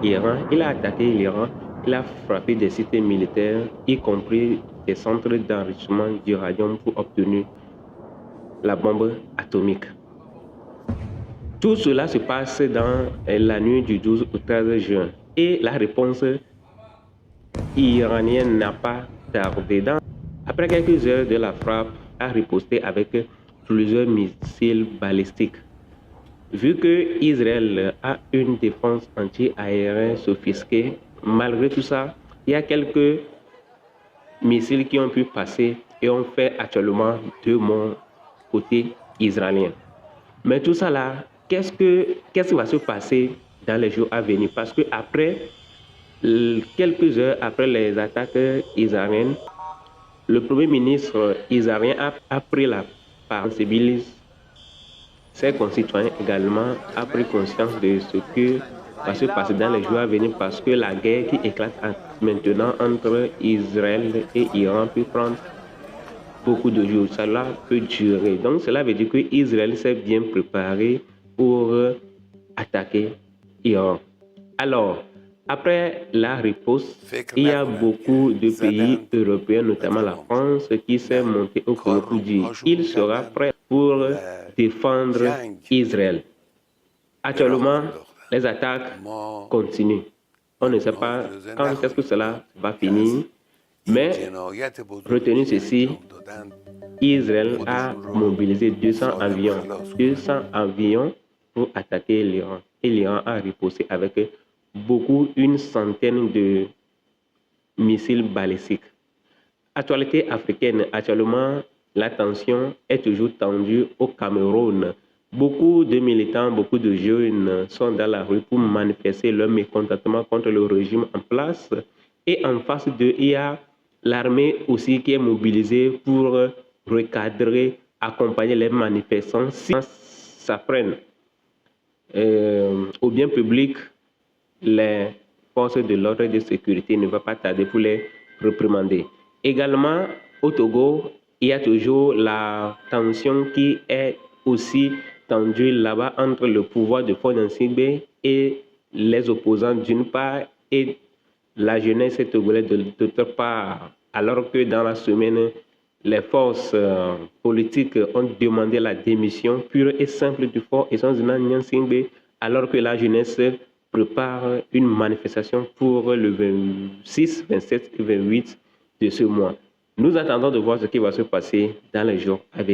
Iran, il a attaqué l'Iran, il a frappé des sites militaires, y compris des centres d'enrichissement d'uranium pour obtenir la bombe atomique. Tout cela se passe dans la nuit du 12 au 13 juin. Et la réponse iranienne n'a pas tardé. Après quelques heures de la frappe, a riposté avec plusieurs missiles balistiques. Vu que Israël a une défense anti-aérienne sophistiquée, malgré tout ça, il y a quelques missiles qui ont pu passer et ont fait actuellement 2 morts côté israélien. Mais tout ça là, qu'est-ce qui va se passer dans les jours à venir? Parce que quelques heures après les attaques israéliennes, le premier ministre israélien a pris la parole, sensibilise ses concitoyens également, a pris conscience de ce que va se passer dans les jours à venir parce que la guerre qui éclate maintenant entre Israël et Iran peut prendre beaucoup de jours. Cela peut durer. Donc cela veut dire que Israël s'est bien préparé pour attaquer Iran. Alors, après la riposte, il y a beaucoup de pays européens, notamment la France, qui s'est monté au créneau pour dire qu'il sera prêt pour défendre Israël. Actuellement, les attaques continuent. On ne sait pas quand est-ce que cela va finir, mais retenez ceci, Israël a mobilisé 200 avions pour attaquer l'Iran. Et l'Iran a riposté avec une centaine de missiles balistiques. Actualité africaine, actuellement, la tension est toujours tendue au Cameroun. Beaucoup de militants, beaucoup de jeunes sont dans la rue pour manifester leur mécontentement contre le régime en place. Et en face d'eux, il y a l'armée aussi qui est mobilisée pour recadrer, accompagner les manifestants si ça freine au bien public. Les forces de l'ordre et de sécurité ne vont pas tarder pour les réprimander. Également, au Togo, il y a toujours la tension qui est aussi tendue là-bas entre le pouvoir de Faure Gnassingbé et les opposants d'une part et la jeunesse togolaise de l'autre part. Alors que dans la semaine, les forces politiques ont demandé la démission pure et simple du Faure Gnassingbé, alors que la jeunesse prépare une manifestation pour le 26, 27 et 28 de ce mois. Nous attendons de voir ce qui va se passer dans les jours à venir.